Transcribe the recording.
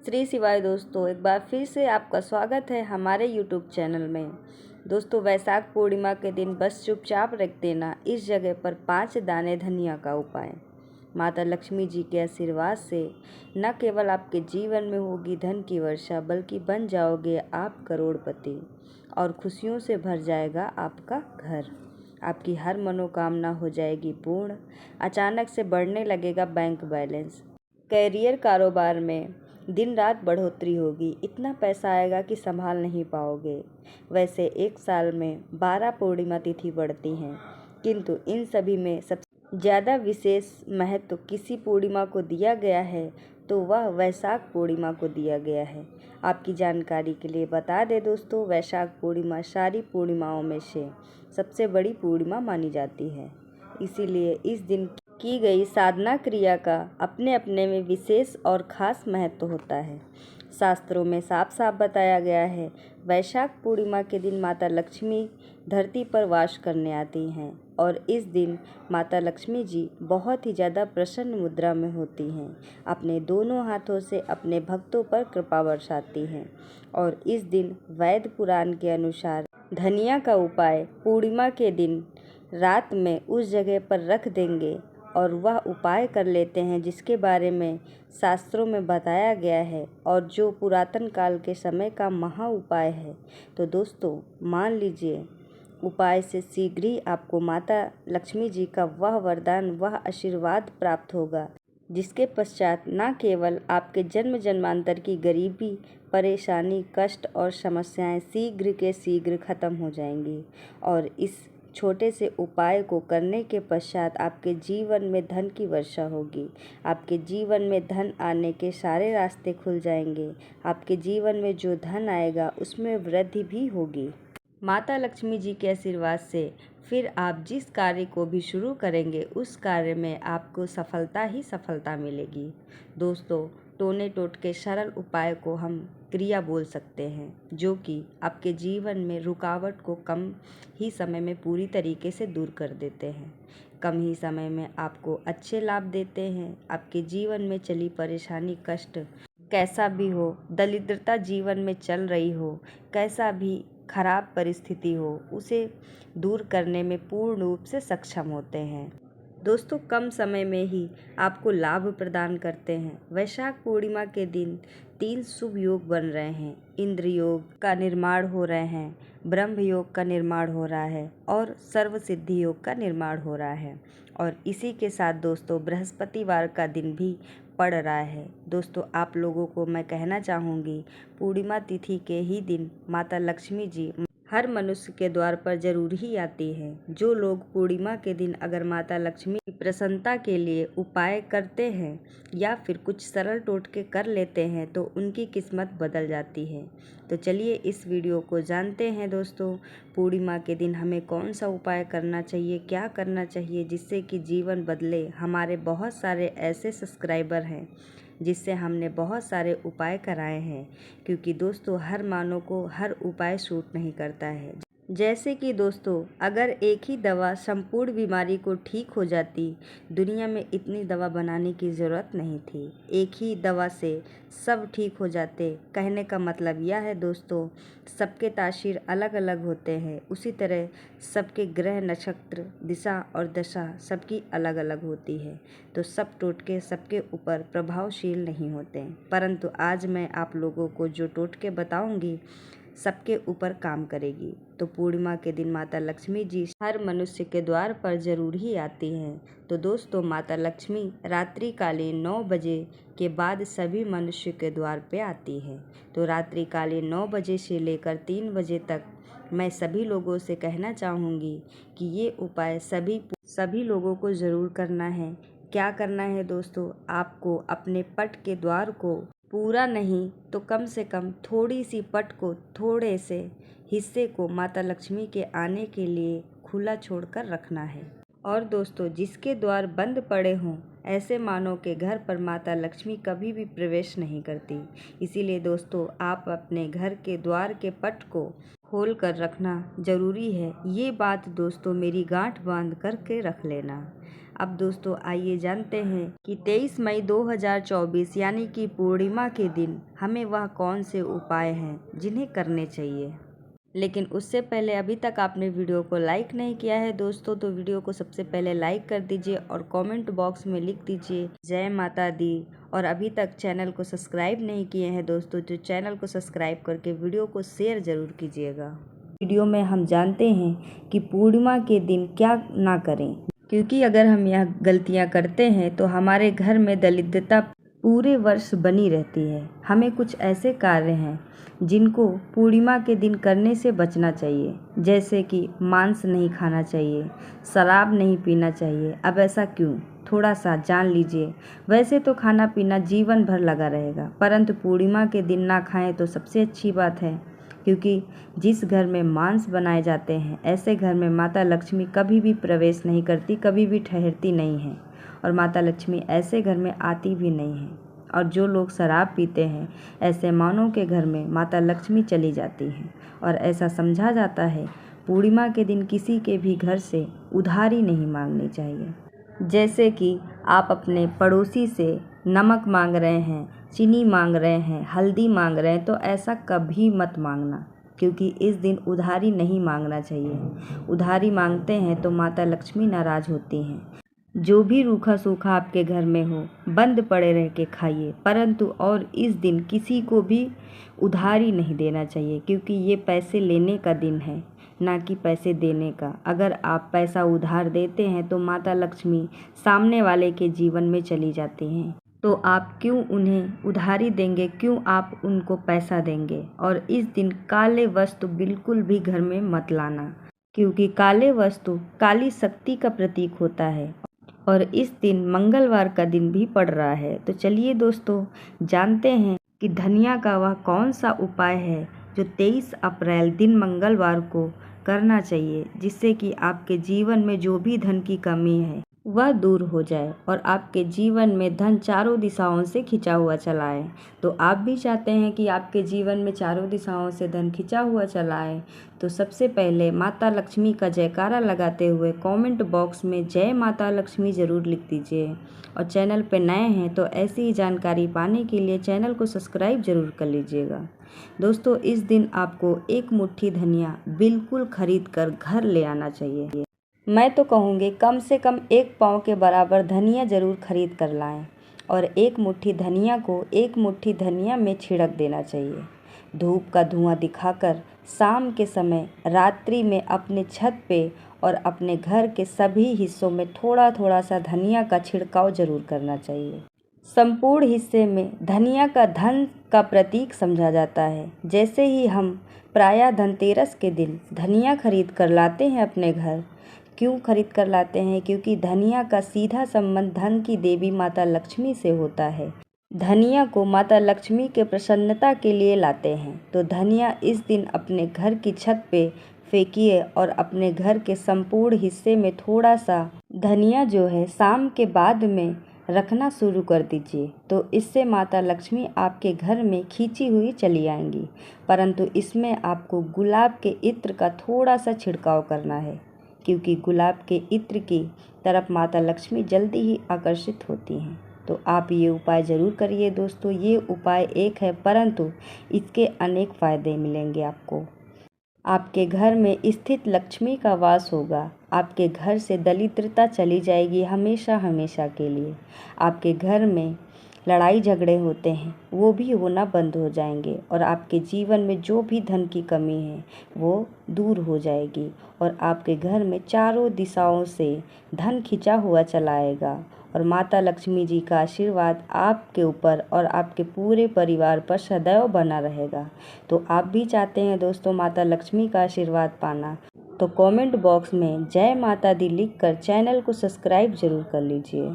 श्री शिवाय दोस्तों, एक बार फिर से आपका स्वागत है हमारे यूट्यूब चैनल में। दोस्तों, वैशाख पूर्णिमा के दिन बस चुपचाप रख देना इस जगह पर 5 दाने धनिया का उपाय। माता लक्ष्मी जी के आशीर्वाद से न केवल आपके जीवन में होगी धन की वर्षा, बल्कि बन जाओगे आप करोड़पति और खुशियों से भर जाएगा आपका घर। आपकी हर मनोकामना हो जाएगी पूर्ण। अचानक से बढ़ने लगेगा बैंक बैलेंस। कैरियर कारोबार में दिन रात बढ़ोतरी होगी। इतना पैसा आएगा कि संभाल नहीं पाओगे। वैसे एक साल में 12 पूर्णिमा तिथि बढ़ती हैं, किंतु इन सभी में सबसे ज़्यादा विशेष महत्व किसी पूर्णिमा को दिया गया है तो वह वैशाख पूर्णिमा को दिया गया है। आपकी जानकारी के लिए बता दें दोस्तों, वैशाख पूर्णिमा सारी पूर्णिमाओं में से सबसे बड़ी पूर्णिमा मानी जाती है। इसीलिए इस दिन की गई साधना क्रिया का अपने अपने में विशेष और ख़ास महत्व होता है। शास्त्रों में साफ साफ बताया गया है, वैशाख पूर्णिमा के दिन माता लक्ष्मी धरती पर वास करने आती हैं और इस दिन माता लक्ष्मी जी बहुत ही ज़्यादा प्रसन्न मुद्रा में होती हैं। अपने दोनों हाथों से अपने भक्तों पर कृपा बरसाती हैं और इस दिन वैद पुराण के अनुसार धनिया का उपाय पूर्णिमा के दिन रात में उस जगह पर रख देंगे और वह उपाय कर लेते हैं जिसके बारे में शास्त्रों में बताया गया है और जो पुरातन काल के समय का महा उपाय है। तो दोस्तों, मान लीजिए उपाय से शीघ्र ही आपको माता लक्ष्मी जी का वह वरदान, वह आशीर्वाद प्राप्त होगा जिसके पश्चात न केवल आपके जन्म जन्मांतर की गरीबी, परेशानी, कष्ट और समस्याएं शीघ्र के शीघ्र खत्म हो जाएंगी और इस छोटे से उपाय को करने के पश्चात आपके जीवन में धन की वर्षा होगी। आपके जीवन में धन आने के सारे रास्ते खुल जाएंगे। आपके जीवन में जो धन आएगा उसमें वृद्धि भी होगी। माता लक्ष्मी जी के आशीर्वाद से फिर आप जिस कार्य को भी शुरू करेंगे उस कार्य में आपको सफलता ही सफलता मिलेगी। दोस्तों, टोने टोटके सरल उपाय को हम क्रिया बोल सकते हैं, जो कि आपके जीवन में रुकावट को कम ही समय में पूरी तरीके से दूर कर देते हैं। कम ही समय में आपको अच्छे लाभ देते हैं। आपके जीवन में चली परेशानी, कष्ट कैसा भी हो, दरिद्रता जीवन में चल रही हो, कैसा भी खराब परिस्थिति हो, उसे दूर करने में पूर्ण रूप से सक्षम होते हैं। दोस्तों, कम समय में ही आपको लाभ प्रदान करते हैं। वैशाख पूर्णिमा के दिन 3 शुभ योग बन रहे हैं। इंद्र योग का निर्माण हो रहे हैं, ब्रह्म योग का निर्माण हो रहा है और सर्व सिद्धि योग का निर्माण हो रहा है। और इसी के साथ दोस्तों, बृहस्पतिवार का दिन भी पड़ रहा है। दोस्तों, आप लोगों को मैं कहना चाहूँगी, पूर्णिमा तिथि के ही दिन माता लक्ष्मी जी हर मनुष्य के द्वार पर जरूर ही आती है। जो लोग पूर्णिमा के दिन अगर माता लक्ष्मी की प्रसन्नता के लिए उपाय करते हैं या फिर कुछ सरल टोटके कर लेते हैं तो उनकी किस्मत बदल जाती है। तो चलिए इस वीडियो को जानते हैं दोस्तों, पूर्णिमा के दिन हमें कौन सा उपाय करना चाहिए, क्या करना चाहिए जिससे कि जीवन बदले। हमारे बहुत सारे ऐसे सब्सक्राइबर हैं जिससे हमने बहुत सारे उपाय कराए हैं, क्योंकि दोस्तों हर मानव को हर उपाय सूट नहीं करता है। जैसे कि दोस्तों, अगर एक ही दवा संपूर्ण बीमारी को ठीक हो जाती, दुनिया में इतनी दवा बनाने की ज़रूरत नहीं थी। एक ही दवा से सब ठीक हो जाते। कहने का मतलब यह है दोस्तों, सबके तासीर अलग अलग होते हैं, उसी तरह सबके ग्रह, नक्षत्र, दिशा और दशा सबकी अलग अलग होती है। तो सब टोटके सबके ऊपर प्रभावशील नहीं होते, परंतु आज मैं आप लोगों को जो टोटके बताऊंगी सबके ऊपर काम करेगी। तो पूर्णिमा के दिन माता लक्ष्मी जी हर मनुष्य के द्वार पर जरूर ही आती हैं। तो दोस्तों, माता लक्ष्मी रात्रिकालीन 9 बजे के बाद सभी मनुष्य के द्वार पे आती है। तो रात्रिकालीन 9 बजे से लेकर 3 बजे तक मैं सभी लोगों से कहना चाहूँगी कि ये उपाय सभी लोगों को ज़रूर करना है। क्या करना है दोस्तों, आपको अपने पट के द्वार को पूरा नहीं तो कम से कम थोड़ी सी पट को, थोड़े से हिस्से को माता लक्ष्मी के आने के लिए खुला छोड़कर रखना है। और दोस्तों, जिसके द्वार बंद पड़े हों ऐसे मानव के घर पर माता लक्ष्मी कभी भी प्रवेश नहीं करती। इसीलिए दोस्तों, आप अपने घर के द्वार के पट को खोल कर रखना जरूरी है। ये बात दोस्तों मेरी गांठ बांध करके रख लेना। अब दोस्तों आइए जानते हैं कि 23 मई 2024 यानी कि पूर्णिमा के दिन हमें वह कौन से उपाय हैं जिन्हें करने चाहिए। लेकिन उससे पहले अभी तक आपने वीडियो को लाइक नहीं किया है दोस्तों, तो वीडियो को सबसे पहले लाइक कर दीजिए और कमेंट बॉक्स में लिख दीजिए जय माता दी। और अभी तक चैनल को सब्सक्राइब नहीं किए हैं दोस्तों, तो चैनल को सब्सक्राइब करके वीडियो को शेयर ज़रूर कीजिएगा। वीडियो में हम जानते हैं कि पूर्णिमा के दिन क्या ना करें, क्योंकि अगर हम यह गलतियां करते हैं तो हमारे घर में दरिद्रता पूरे वर्ष बनी रहती है। हमें कुछ ऐसे कार्य हैं जिनको पूर्णिमा के दिन करने से बचना चाहिए, जैसे कि मांस नहीं खाना चाहिए, शराब नहीं पीना चाहिए। अब ऐसा क्यों, थोड़ा सा जान लीजिए। वैसे तो खाना पीना जीवन भर लगा रहेगा, परंतु पूर्णिमा के दिन ना खाएं तो सबसे अच्छी बात है, क्योंकि जिस घर में मांस बनाए जाते हैं ऐसे घर में माता लक्ष्मी कभी भी प्रवेश नहीं करती, कभी भी ठहरती नहीं है और माता लक्ष्मी ऐसे घर में आती भी नहीं है। और जो लोग शराब पीते हैं ऐसे मानव के घर में माता लक्ष्मी चली जाती हैं। और ऐसा समझा जाता है पूर्णिमा के दिन किसी के भी घर से उधारी नहीं मांगनी चाहिए। जैसे कि आप अपने पड़ोसी से नमक मांग रहे हैं, चीनी मांग रहे हैं, हल्दी मांग रहे हैं, तो ऐसा कभी मत मांगना, क्योंकि इस दिन उधारी नहीं मांगना चाहिए। उधारी मांगते हैं तो माता लक्ष्मी नाराज़ होती हैं। जो भी रूखा सूखा आपके घर में हो बंद पड़े रह के खाइए, परंतु और इस दिन किसी को भी उधारी नहीं देना चाहिए, क्योंकि ये पैसे लेने का दिन है, ना कि पैसे देने का। अगर आप पैसा उधार देते हैं तो माता लक्ष्मी सामने वाले के जीवन में चली जाती हैं, तो आप क्यों उन्हें उधारी देंगे, क्यों आप उनको पैसा देंगे। और इस दिन काले वस्तु बिल्कुल भी घर में मत लाना, क्योंकि काले वस्तु काली शक्ति का प्रतीक होता है और इस दिन मंगलवार का दिन भी पड़ रहा है। तो चलिए दोस्तों जानते हैं कि धनिया का वह कौन सा उपाय है जो 23 अप्रैल दिन मंगलवार को करना चाहिए, जिससे कि आपके जीवन में जो भी धन की कमी है वह दूर हो जाए और आपके जीवन में धन चारों दिशाओं से खिंचा हुआ चला आए। तो आप भी चाहते हैं कि आपके जीवन में चारों दिशाओं से धन खिंचा हुआ चला आए, तो सबसे पहले माता लक्ष्मी का जयकारा लगाते हुए कमेंट बॉक्स में जय माता लक्ष्मी ज़रूर लिख दीजिए। और चैनल पर नए हैं तो ऐसी ही जानकारी पाने के लिए चैनल को सब्सक्राइब ज़रूर कर लीजिएगा। दोस्तों इस दिन आपको एक मुट्ठी धनिया बिल्कुल खरीद कर घर ले आना चाहिए। मैं तो कहूँगी कम से कम 1 पाव के बराबर धनिया ज़रूर खरीद कर लाएं और एक मुट्ठी धनिया को एक मुट्ठी धनिया में छिड़क देना चाहिए। धूप का धुआं दिखाकर शाम के समय रात्रि में अपने छत पे और अपने घर के सभी हिस्सों में थोड़ा थोड़ा सा धनिया का छिड़काव ज़रूर करना चाहिए। संपूर्ण हिस्से में धनिया का धन का प्रतीक समझा जाता है। जैसे ही हम प्रायः धनतेरस के दिन धनिया खरीद कर लाते हैं अपने घर, क्यों खरीद कर लाते हैं, क्योंकि धनिया का सीधा संबंध धन की देवी माता लक्ष्मी से होता है। धनिया को माता लक्ष्मी के प्रसन्नता के लिए लाते हैं। तो धनिया इस दिन अपने घर की छत पे फेंकिए और अपने घर के संपूर्ण हिस्से में थोड़ा सा धनिया जो है शाम के बाद में रखना शुरू कर दीजिए। तो इससे माता लक्ष्मी आपके घर में खींची हुई चली आएंगी, परंतु इसमें आपको गुलाब के इत्र का थोड़ा सा छिड़काव करना है, क्योंकि गुलाब के इत्र की तरफ माता लक्ष्मी जल्दी ही आकर्षित होती हैं। तो आप ये उपाय ज़रूर करिए दोस्तों। ये उपाय एक है, परंतु इसके अनेक फ़ायदे मिलेंगे आपको। आपके घर में स्थित लक्ष्मी का वास होगा। आपके घर से दरिद्रता चली जाएगी हमेशा हमेशा के लिए। आपके घर में लड़ाई झगड़े होते हैं वो भी होना बंद हो जाएंगे और आपके जीवन में जो भी धन की कमी है वो दूर हो जाएगी और आपके घर में चारों दिशाओं से धन खिंचा हुआ चला आएगा और माता लक्ष्मी जी का आशीर्वाद आपके ऊपर और आपके पूरे परिवार पर सदैव बना रहेगा। तो आप भी चाहते हैं दोस्तों माता लक्ष्मी का आशीर्वाद पाना, तो कमेंट बॉक्स में जय माता दी लिखकर चैनल को सब्सक्राइब जरूर कर लीजिए।